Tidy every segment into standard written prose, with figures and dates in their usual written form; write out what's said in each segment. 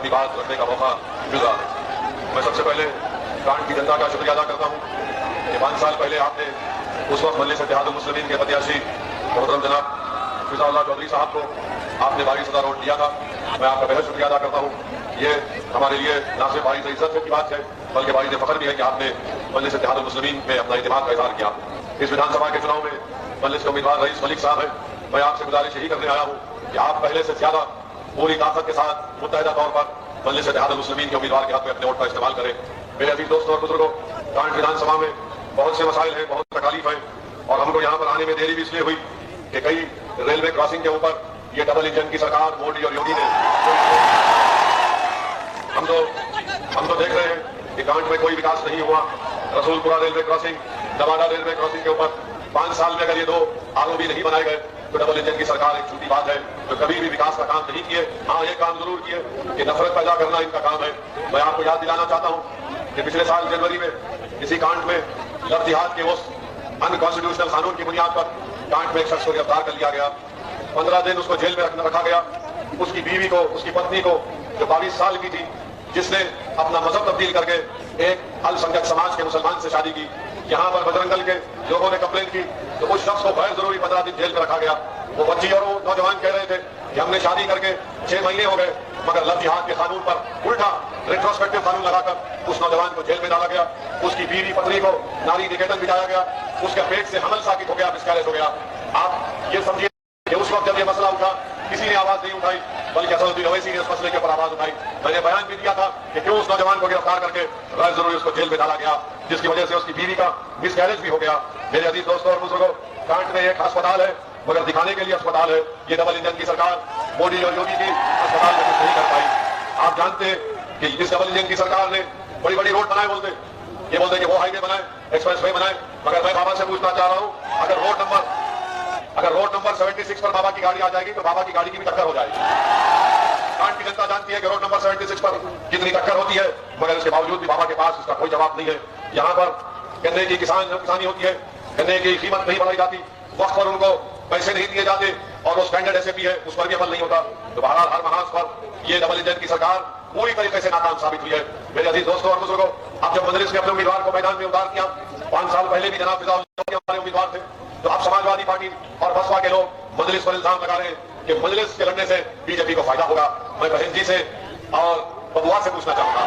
अपनी बात रखने का मौका मिल रहा है। मैं सबसे पहले कांड की जनता का शुक्रिया अदा करता हूँ कि 5 साल पहले आपने उस वक्त मजलिस इत्तेहादुल मुस्लिमीन के प्रत्याशी मोहतरम जनाब फिजाउल्लाह चौधरी साहब को आपने 22,000 वोट दिया था। मैं आपका बेहद शुक्रिया अदा करता हूँ। ये हमारे लिए ना सिर्फ बाइज़ इज्जत की बात है बल्कि बाइज़ फख्र भी है कि आपने मजलिस इत्तेहादुल मुस्लिमीन में अपना इत्तेमाद का इज़हार किया। इस विधानसभा के चुनाव में मजलिस के उम्मीदवार रईस मलिक साहब हैं। मैं आपसे गुजारिश यही करने आया हूँ कि आप पहले से ज्यादा पूरी ताकत के साथ मुत्तहिदा तौर पर मजलिस इत्तेहादुल मुस्लिमीन के उम्मीदवार के हक में अपने वोट का इस्तेमाल करें। मेरे अजीज दोस्तों और बुजुर्गों, कांड विधानसभा में बहुत से मसाइल हैं, बहुत तकलीफ है और हमको यहाँ पर आने में देरी भी इसलिए हुई कि कई रेलवे क्रॉसिंग के ऊपर ये डबल इंजन की सरकार मोदी और योगी ने हम तो देख रहे हैं कि कांड में कोई विकास नहीं हुआ। Rasoolpura railway crossing, Nawada railway crossing के ऊपर 5 साल में अगर ये 2 आरओबी नहीं बनाए गए तो डबल इंजन की सरकार एक झूठी बात है। तो कभी भी विकास का काम नहीं किए। हाँ, ये काम जरूर किए कि नफरत पैदा करना इनका काम है। मैं आपको याद दिलाना चाहता हूँ कि पिछले साल जनवरी में इसी कांड में लव जिहाद के उस अनकॉन्स्टिट्यूशनल कानून की बुनियाद पर कांड में एक शख्स को गिरफ्तार कर लिया गया। 15 दिन उसको जेल में रखा गया। उसकी बीवी को, उसकी पत्नी को जो 22 साल की थी, जिसने अपना मजहब तब्दील करके एक अल्पसंख्यक समाज के मुसलमान से शादी की, यहाँ पर बजरंगल के लोगों ने कंप्लेन की तो उस शख्स को गैर जरूरी 15 दिन जेल में रखा गया। वो बच्ची और वो नौजवान कह रहे थे कि हमने शादी करके 6 महीने हो गए, मगर लव जिहाद के कानून पर उल्टा रेट्रोस्पेक्टिव कानून लगाकर उस नौजवान को जेल में डाला गया। उसकी बीवी पत्नी को नारी निकेतन भिजाया गया। उसके पेट से हमल साबित हो गया, मिसकैरेज हो गया। आप ये समझिए कि उस वक्त जब ये मसला उठा किसी ने आवाज नहीं उठाई, बल्कि असदुद्दीन ओवैसी ने इस मसले के ऊपर आवाज उठाई। मैंने बयान भी दिया था कि क्यों उस नौजवान को गिरफ्तार करके गैर जरूरी उसको जेल में डाला गया, जिसकी वजह से उसकी बीवी का मिसकैरेज भी हो गया। मेरे अजीज दोस्तों और बुजुर्गों, कांड में एक अस्पताल है मगर दिखाने के लिए अस्पताल है। ये डबल इंजन की सरकार मोदी और योगी की अस्पताल में कुछ नहीं कर पाई। आप जानते हैं कि इस डबल इंजन की सरकार ने बड़ी बड़ी रोड बनाए, ये बोलते कि वो हाईवे बनाए, एक्सप्रेस वे बनाए। मगर मैं बाबा से पूछना चाह रहा हूं, अगर रोड नंबर 76 पर बाबा की गाड़ी आ जाएगी तो बाबा की गाड़ी की भी टक्कर हो जाएगी। कांड की जनता जानती है कि रोड नंबर 76 पर कितनी टक्कर होती है, मगर इसके बावजूद भी बाबा के पास उसका कोई जवाब नहीं है। यहाँ पर गन्ने की किसानी होती है, गन्ने की कीमत नहीं बढ़ाई जाती, वक्त पर उनको पैसे नहीं दिए जाते और वो स्टैंडर्ड एसएपी है उस पर भी अमल नहीं होता। तो बहरहाल हर महाज पर ये डबल इंजन की सरकार पूरी तरीके से नाकाम साबित हुई है। मेरे अजीज दोस्तों और बुजुर्गों, अब जब मजलिस ने अपने उम्मीदवार को मैदान में उतार किया, 5 साल पहले भी जनाब फिजाउल्लाह हमारे उम्मीदवार थे, तो अब समाजवादी पार्टी और बसपा के लोग मजलिस पर इल्जाम लगा रहे हैं कि मजलिस के लड़ने से बीजेपी को फायदा होगा। मैं बहन जी से और बबुआ से पूछना चाहूंगा,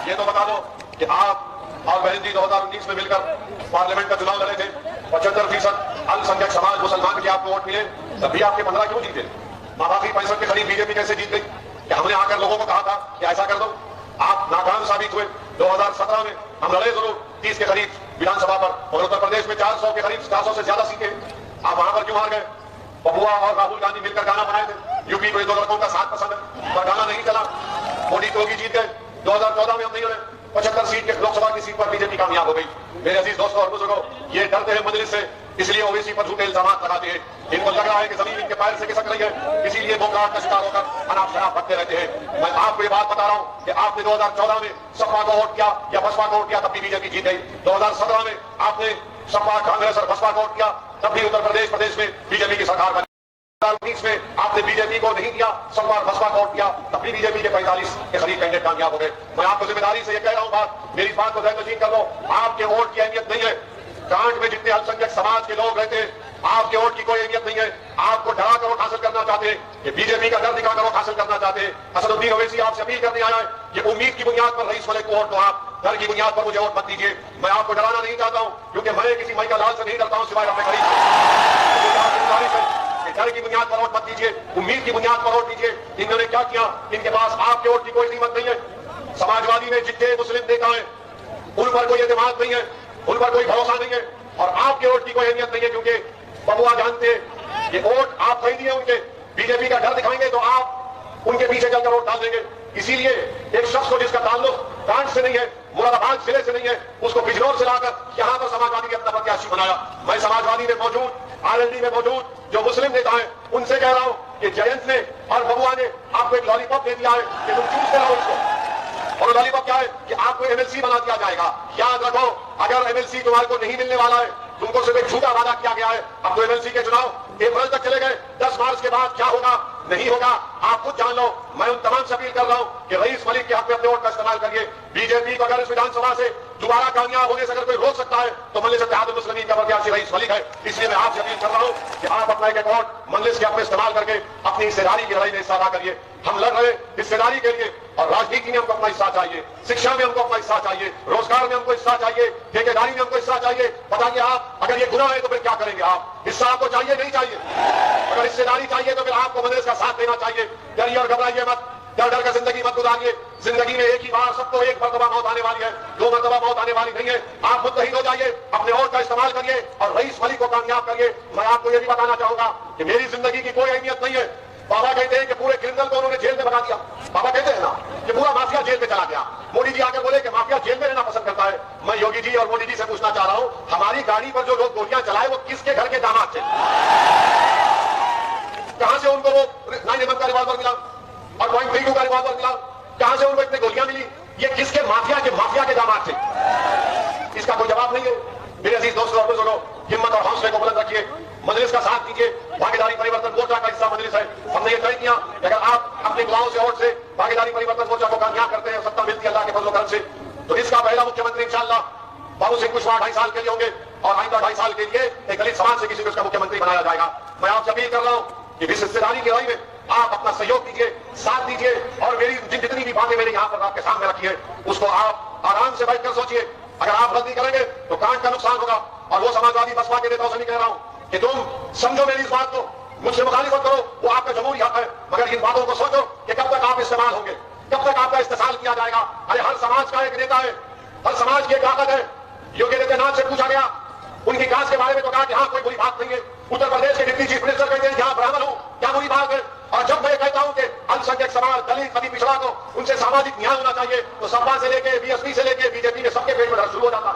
ये तो बता दो कि आप और बहन जी 2019 में मिलकर पार्लियामेंट का चुनाव लड़े थे, 75% अल्पसंख्यक समाज मुसलमान के आपको वोट मिले, तभी आपके 15 क्यों जीते? आबादी 65 के करीब बीजेपी कैसे जीत गई? कि हमने आकर लोगों को कहा था कि ऐसा कर दो, आप नाकाम साबित हुए। 2017 में हम लड़े जरूर 30 के करीब विधानसभा पर, और उत्तर प्रदेश में 400 के करीब 400 से ज्यादा सीटें, आप वहां पर क्यों हार गए? बबुआ और राहुल गांधी मिलकर गाना बनाए थे, यूपी को 2 लड़कों का साथ पसंद है, पर गाना नहीं चला। मोदी योगी जीत गए। 2014 में हम नहीं लड़े, 75 सीट के लोकसभा की सीट पर बीजेपी कामयाब हो गई। मेरे अजीज दोस्तों और बुजुर्गों, ये डरते हैं मजलिस से, इसलिए ओवैसी पर झूठे इल्जाम लगाते हैं। इनको लग रहा है कि जमीन इनके पैर से खिसक रही है, इसीलिए बोकाट का शिकार होकर अनाप शनाप भटकते रहते हैं। मैं आपको ये बात बता रहा हूं कि आपने 2014 में सपा को वोट किया या बसपा को वोट किया, तब भी बीजेपी जीत गई। 2017 में आपने सपा, कांग्रेस और बसपा को वोट किया, तब भी उत्तर प्रदेश में बीजेपी की सरकार बनी। 2019 में आपने बीजेपी को नहीं किया, सपा और बसपा को वोट किया, तब भी बीजेपी के 45 के करीब कैंडिडेट कामयाब हो गए। मैं आपको जिम्मेदारी से ये कह रहा हूं, बात मेरी बात को ध्यान नशीन कर लो, आपके वोट की अहमियत नहीं है। कांड में जितने अल्पसंख्यक समाज के लोग रहते हैं, आपके वोट की कोई अहमियत नहीं है। आपको डरा कर वोट हासिल करना चाहते हैं, कि बीजेपी का डर दिखाकर वोट हासिल करना चाहते हैं। असदुद्दीन ओवैसी आपसे अपील करने आया है कि उम्मीद की बुनियाद पर रईस मलिक को वोट दो, आप डर की बुनियाद पर मुझे वोट मत दीजिए। मैं आपको डराना नहीं चाहता हूं, क्योंकि मैं किसी माई का लाल से नहीं डरता हूं सिवाय अपने गरीब से। डर की बुनियाद पर वोट मत दीजिए, उम्मीद की बुनियाद पर वोट दीजिए। इन्होंने क्या किया? इनके पास आपके वोट की कोई कीमत नहीं है। समाजवादी ने जितने मुस्लिम नेता है उन पर कोई एतमाद नहीं है, उन पर कोई भरोसा नहीं है, और आपके वोट की कोई अहमियत नहीं है, क्योंकि बबुआ जानते हैं कि वोट आप खरीदिए उनके, बीजेपी का डर दिखाएंगे तो आप उनके पीछे चलकर वोट डाल देंगे। इसीलिए एक शख्स को जिसका ताल्लुक कांड से नहीं है, मुरादाबाद जिले से नहीं है, उसको बिजनौर से लाकर यहां पर समाजवादी ने अपना प्रत्याशी बनाया। मैं समाजवादी में मौजूद, आरएलडी में मौजूद जो मुस्लिम नेता है उनसे कह रहा हूं कि जयंत ने और बबुआ ने आपको एक लॉलीपॉप दे दिया है कि तुम चूज कराओ इसको, और लॉलीपॉप क्या है कि आपको एमएलसी बना दिया जाएगा। याद रखो, अगर एमएलसी तुम्हारे को नहीं मिलने वाला है, तुमको सिर्फ एक झूठा वादा किया गया है। अब तो एमएलसी के चुनाव अप्रैल तक चले गए, 10 मार्च के बाद क्या होगा नहीं होगा आप खुद जान लो। मैं उन तमाम से अपील कर रहा हूं कि रईस मलिक के हक में अपने वोट का इस्तेमाल करिए। बीजेपी को अगर इस विधानसभा से दोबारा कामयाब होने से अगर कोई रोक सकता है तो मजलिस इत्तेहादुल मुस्लिमीन का प्रत्याशी रईस मलिक है। इसलिए मैं आपसे अपील कर रहा हूं कि आप अपना एक वोट मजलिस के हक में इस्तेमाल करके अपनी हिस्सेदारी की लड़ाई में हिस्सा अदा करिए। हम लड़ रहे हिस्सेदारी के लिए और राजनीति में हमको अपना हिस्सा चाहिए, शिक्षा में हमको अपना हिस्सा चाहिए, रोजगार में हमको हिस्सा चाहिए, ठेकेदारी में हमको हिस्सा चाहिए। बताइए आप, अगर ये गुनाह है तो फिर क्या करेंगे आप? हिस्सा आपको चाहिए नहीं चाहिए? अगर हिस्सेदारी चाहिए तो फिर आपको मजलिस का साथ देना चाहिए। डरिए और घबराइए मत, डर डर का जिंदगी मत गुजारिए। जिंदगी में एक ही बार सबको एक मरतबा मौत आने वाली है, 2 मरतबा मौत आने वाली नहीं है। आप मुत्तहिद हो जाइए, अपने वोट का इस्तेमाल करिए और रईस मलिक को कामयाब करिए। मैं आपको यह भी बताना चाहूंगा कि मेरी जिंदगी की कोई अहमियत नहीं है। बाबा कहते हैं कि पूरे क्रिमिनल को उन्होंने जेल में भगा दिया। बाबा कहते हैं ना कि पूरा माफिया जेल में चला गया। मोदी जी आकर बोले कि माफिया जेल में रहना पसंद करता है। मैं योगी जी और मोदी जी से पूछना चाह रहा हूं, हमारी गाड़ी पर जो लोग गोलियां चलाए वो किसके घर के दामाद थे? कहां से उनको वो 9mm का रिवॉल्वर मिला और .32 का रिवॉल्वर मिला? कहां से उनको इतनी गोलियां मिली? ये किसके माफिया के दामाद थे? इसका कोई जवाब नहीं है। मेरे अजीज दोस्तों और बुजुर्गों, हिम्मत और हौसले को बुलंद रखिए, मजलिस का साथ दीजिए। भागीदारी परिवर्तन मोर्चा का हिस्सा मजलिस है। हमने ये तय किया कि अगर आप अपनी दुआओं से वोट से भागीदारी परिवर्तन मोर्चा को कामयाब करते हैं, सत्ता मिलती है अल्लाह के फजल करम से, तो इसका पहला मुख्यमंत्री इंशाअल्लाह बाबू सिंह कुशवाहा 2.5 साल के लिए होंगे और आइंदा 2.5 साल के लिए एक दलित समाज से किसी को इसका मुख्यमंत्री बनाया जाएगा। मैं आपसे अपील कर रहा हूं कि इस हिस्सेदारी की लड़ाई में आप अपना सहयोग दीजिए, साथ दीजिए और मेरी जितनी भी बातें मैंने यहाँ पर आपके सामने रखी है उसको आप आराम से बैठकर सोचिए। अगर आप रद्द नहीं करेंगे तो कांट का नुकसान होगा। और वो समाजवादी बसपा के नेताओं से भी कह रहा हूं कि तुम समझो मेरी इस बात को, मुझसे मुखालिफत करो, वो आपका जमहूरी हक है, मगर इन बातों को सोचो कि कब तक आप इस्तेमाल होंगे, कब तक आपका इस्तेमाल किया जाएगा। अरे हर समाज का एक नेता है, हर समाज की एक ताकत है। योगी आदित्यनाथ से पूछा गया उनकी कास्ट के बारे में तो कहा कि हाँ कोई बुरी बात नहीं है। उत्तर प्रदेश के डिप्टी चीफ मिनिस्टर कहते हैं यहाँ ब्राह्मण हूं, क्या बुरी बात है? और जब मैं कहता हूं कि अल्पसंख्यक समाज, दलित, अति पिछड़ा को उनसे सामाजिक न्याय होना चाहिए, तो सपा से लेके बीएसपी से लेके बीजेपी में सबके पेट में दर्द शुरू हो जाता,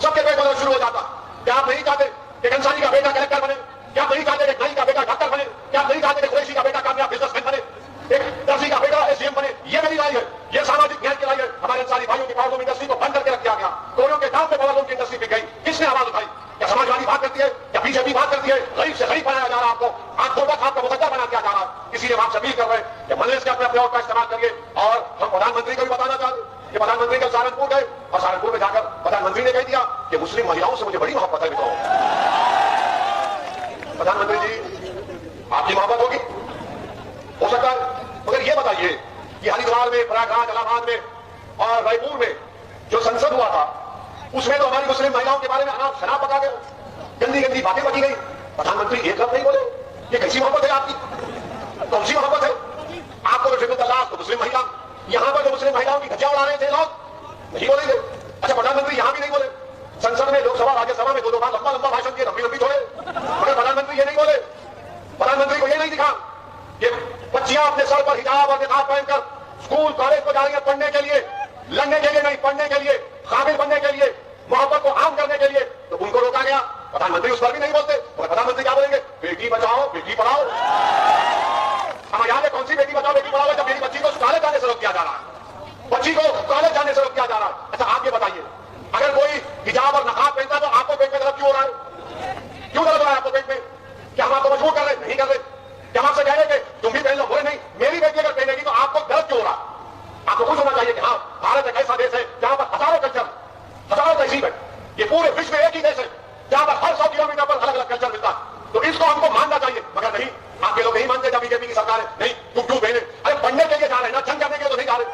सबके पेट में दर्द शुरू हो जाता। क्या आप नहीं चाहते कि कंसारी का बेटा कलेक्टर बने? क्या आप नहीं चाहते कि नाई का बेटा डॉक्टर बने? क्या आप नहीं चाहते कि कुरैशी का बेटा कामयाब बिजनेसमैन बने, एक दर्जी का बेटा एसडीएम बने? ये मेरी राय है, ये सामाजिक न्याय की राय है। हमारे अंसारी भाइयों की पावरलूम इंडस्ट्री को बंद करके रख दिया गया, कोयलों के दाम पे पावरलूम की इंडस्ट्री बिक गई। किसने आवाज उठाई? क्या समाजवादी बात करती है? क्या बीजेपी बात करती है? गरीब से गरीब बनाया जा रहा है आपको, आंखों तक आपका मुकद्दर बना दिया जा रहा है। इसीलिए हम आपसे अपील कर रहे हैं कि मजलिस के अपने वोट का इस्तेमाल करिए। और हम प्रधानमंत्री को भी बताना चाहते हैं कि प्रधानमंत्री कल सहारनपुर गए और सहारनपुर में जाकर प्रधानमंत्री ने कह दिया कि मुस्लिम महिलाओं से मुझे बड़ी मोहब्बत है। मित्रों, प्रधानमंत्री जी आपकी मोहब्बत होगी, हो सकता है, मगर ये बताइए कि हरिद्वार में, प्रयागराज, इलाहाबाद में और रायपुर में जो संसद हुआ था उसमें तो हमारी मुस्लिम महिलाओं के बारे में अनाप शनाप बता गए, गंदी गंदी बातें बकी गई। प्रधानमंत्री एक लफ्ज नहीं बोले। ये कैसी मोहब्बत है आपकी? कौन सी मोहब्बत है आपको? तो मुस्लिम महिला, यहां पर जो मुस्लिम महिलाओं की धज्जियां उड़ा रहे थे लोग, नहीं बोलेंगे? अच्छा, प्रधानमंत्री यहां भी नहीं बोले, संसद में, लोकसभा, राज्यसभा में 2-2 बार लंबा लंबा भाषण दिए, लंबी लंबी छोड़े, मगर प्रधानमंत्री ये नहीं बोले। प्रधानमंत्री को ये नहीं दिखा कि बच्चियां अपने सर पर हिजाब और निकाब पहनकर स्कूल कॉलेज को जा रही है पढ़ने के लिए, लड़ने के लिए नहीं, पढ़ने के लिए, काबिल बनने के लिए, मोहब्बत को आम करने के लिए, तो उनको रोका गया। प्रधानमंत्री उस पर भी नहीं बोलते। तो प्रधानमंत्री क्या बोलेंगे? बेटी बचाओ बेटी पढ़ाओ। हमें याद है कौन सी बेटी बचाओ बेटी पढ़ाओ? जब मेरी बच्ची को कॉलेज जाने से रोक दिया जा रहा है, बच्ची को कॉलेज जाने से रोक दिया जा रहा है। अच्छा, आप ये बताइए, अगर कोई हिजाब और नकाब पहनता तो आपको पेट में दर्द क्यों हो रहा है? क्यों दर्द हो रहा है आपको पेट में? क्या हम आपको मजबूर कर रहे? नहीं कर रहे। क्या हम आपसे कह रहे कि तुम भी पहन लो? बोले नहीं, मेरी बेटी अगर पहनेगी तो आपको दर्द क्यों हो रहा है? आपको खुश होना चाहिए कि हाँ, भारत एक ऐसा देश है जहां पर हजारों कल्चर, हजारों तहजीब है। ये पूरे विश्व में एक ही देश है जहां पर हर 100 किलोमीटर पर अलग अलग कल्चर मिलता है। तो इसको हमको मानना चाहिए, मगर नहीं, आपके लोग नहीं मानते। जब बीजेपी की सरकार है, नहीं तुम क्यों पहने? अरे पढ़ने के लिए जा रहे हैं ना, जंग करने के लिए तो नहीं जा रहे।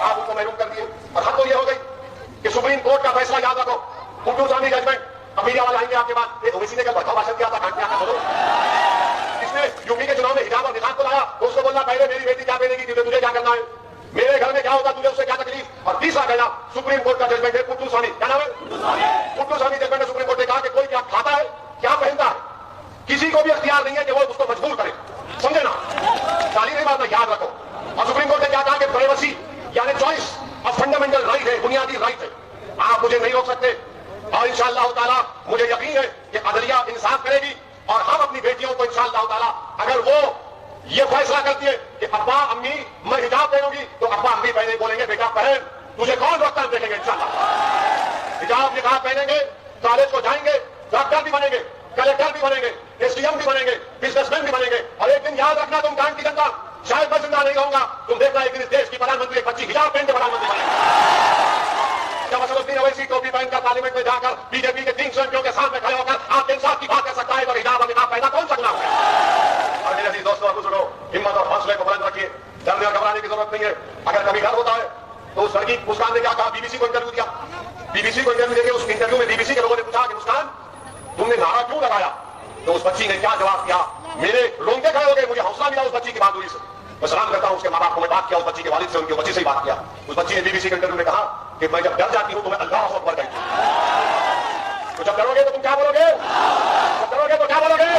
आप उनको महरूम कर दिए। और हद तो ये हो गई कि सुप्रीम कोर्ट का फैसला याद रखो, कुट्टू स्वामी जजमेंट। अब मीडिया वाले आएंगे आपके पास, ओवैसी ने कल बड़का भाषण किया था, कांटे आता बोलो, इसने यूपी के चुनाव में हिजाब और निकाब को लाया, तो उसको बोलना पहले मेरी बेटी क्या पहनेगी, तुझे क्या करना है, मेरे घर में क्या होगा, तुझे उससे क्या तकलीफ। और तीसरा कहना, सुप्रीम कोर्ट का जजमेंट है, कुट्टू स्वामी, क्या नाम है? कुट्टू स्वामी जजमेंट में सुप्रीम कोर्ट ने कहा कि कोई क्या खाता है, क्या पहनता है, किसी को भी अख्तियार नहीं है कि वो उसको मजबूर करे। समझे ना? गाली नहीं मारना, याद रखो। और सुप्रीम कोर्ट ने क्या कहा कि प्राइवेसी यानी चॉइस ऑफ फंडामेंटल राइट है, बुनियादी राइट है, आप मुझे नहीं रोक सकते। और इंशाअल्लाह ताला मुझे यकीन है कि अदलिया इंसाफ करेगी और हम अपनी बेटियों को इंशाअल्लाह ताला, अगर वो ये फैसला करती है कि अब्बा अम्मी मैं हिजाब पहनूंगी, तो अब्बा अम्मी पहने बोलेंगे बेटा पहन, तुझे कौन रोकता है? देखेंगे इंशाअल्लाह। हिजाब निकाब पहनेंगे, कॉलेज को जाएंगे, डॉक्टर भी बनेंगे, कलेक्टर भी बनेंगे, एसडीएम भी बनेंगे, बिजनेसमैन भी बनेंगे। और एक दिन याद रखना तुम कांड की जनता, शायद मैं जिंदा नहीं रहूंगा, तुम देखना एक दिन इस देश की प्रधानमंत्री एक बच्ची हिजाब पहन के प्रधानमंत्री बनेगी। जब असदुद्दीन ओवैसी टोपी पहनकर पार्लियामेंट में जाकर बीजेपी के 300 एमपियों के सामने खड़े होकर आपके इंसाफ की बात कर सकता है, तो हिजाब और निकाब पहना कौन सकता है? और मेरे अजीज दोस्तों और बुजुर्गों, हिम्मत और हौसले को बुलंद रखिए, डरने और घबराने की जरूरत नहीं है। अगर कभी डर होता है तो उस लड़की मुस्कान ने क्या कहा, बीबीसी को इंटरव्यू दिया, बीबीसी को इंटरव्यू देके उस इंटरव्यू में बीबीसी के लोगों ने पूछा कि मुस्कान तुमने नारा क्यों लगाया, तो उस बच्ची ने क्या जवाब दिया, मेरे रोंगटे खड़े हो गए, मुझे हौसला मिला उस बच्ची की बहादुरी से। मैं सलाम करता हूं उसके मां बाप को, मैं बात किया उस बच्ची के वालिद से, उनकी बच्ची से ही बात किया। उस बच्ची ने बीबीसी के इंटरव्यू में कहा कि मैं जब डर जाती हूं तो मैं अल्लाह अकबर कहती हूं। तो जब डरोगे तो तुम क्या बोलोगे, जब डरोगे तो क्या बोलोगे,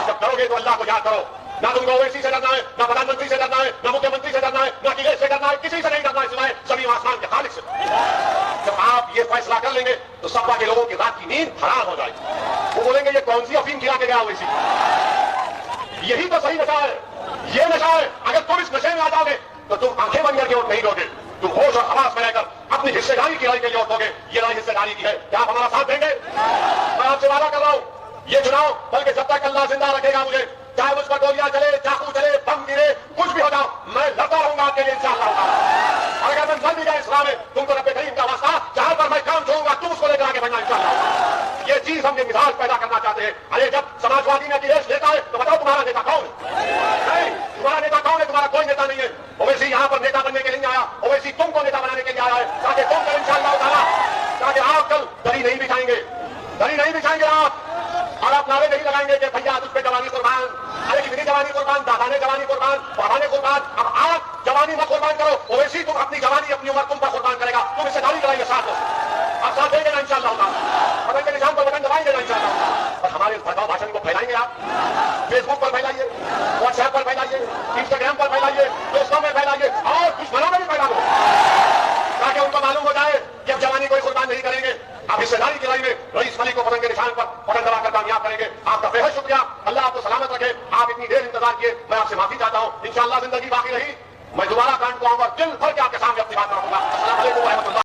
जब डरोगे तो अल्लाह को याद करो। ना तुमको ओवैसी से डरना है, ना प्रधानमंत्री से डरना है, ना मुख्यमंत्री से डरना है, ना अखिलेश से डरना है, किसी से नहीं डरना है सिवाय सभी आसमान के खालिक से। जब आप ये फैसला कर लेंगे तो सपा के लोगों की रात की नींद हराम हो जाएगी। वो बोलेंगे ये कौन सी अफीम खिला के गया ओवैसी, यही तो सही नशा है, ये नशा है। अगर तुम इस नशे में आ जाओगे तो तुम आंखें बंद करके वोट नहीं दोगे, तुम होश और हवास में रहकर अपनी हिस्सेदारी की लड़ाई के लिए वोट दोगे। ये लड़ाई हिस्सेदारी की है, क्या आप हमारा साथ देंगे? मैं आपसे वादा कर रहा हूं, ये चुनाव बल्कि जब तक अल्लाह जिंदा रखेगा मुझे, चाहे मुझ पर गोलियां चले, चाकू चले, बम गिरे, कुछ भी हो जाओ, मैं लड़ता रहूंगा आपके लिए इंशाअल्लाह। और अगर मैं मर भी जाए इस्लाम में, तुमको रब्बे करीम का वास्ता, जहां पर मैं काम छोड़ूंगा तुम उसको लेकर आगे बढ़ना इंशाअल्लाह। ये चीज हम ये मिजाज पैदा करना चाहते हैं। अरे जब समाजवादी ने अखिलेश नेता है तो बताओ तुम्हारा नेता कौन है? नहीं, तुम्हारा नेता कौन है? तुम्हारा कोई नेता नहीं है। ओवैसी यहां पर नेता बनने के लिए नहीं आया, ओवैसी तुमको नेता बनाने के लिए आया है, ताकि तुम कल इंशाअल्लाह ताला, ताकि आप कल दरी नहीं बिछाएंगे, दरी नहीं बिछाएंगे आप, और आप नारे नहीं लगाएंगे कि भैया तुझ पे जवानी कुर्बान, अरे कितनी जवानी कुर्बान, दादा ने जवानी कुर्बान, बाबा ने कुर्बान, अब आप जवानी मत कुर्बान करो, ओवैसी तुम अपनी जवानी अपनी उम्र तुम पर कुर्बान करेगा, तुम इससे गाली कराइए साथ हो, आप साथ देंगे ना इंशाअल्लाह ताला, बटन के निशान पर बटन दबाएंगे ना इंशाअल्लाह। और हमारे इस भड़काऊ भाषण को फैलाएंगे आप, फेसबुक पर फैलाइए, व्हाट्सएप पर फैलाइए, इंस्टाग्राम पर फैलाइए, दोस्तों में फैलाइए और दुश्मनों में भी फैला दो, ताकि उनको मालूम हो जाए कि अब जवानी कोई कुर्बान नहीं करेंगे, आप हिस्सेदारी की लड़ाई में रईस अली को बटन के निशान पर बटन दबाकर कामयाब करेंगे। आपका बेहद शुक्रिया, अल्लाह आपको सलामत रखे। आप इतनी देर इंतजार किए, मैं आपसे माफी चाहता हूं। इंशाअल्लाह जिंदगी बाकी रही, मैं दोबारा कांड को आऊंगा, दिल भर के आपके सामने अपनी बात रखूंगा। अस्सलाम वालेकुम।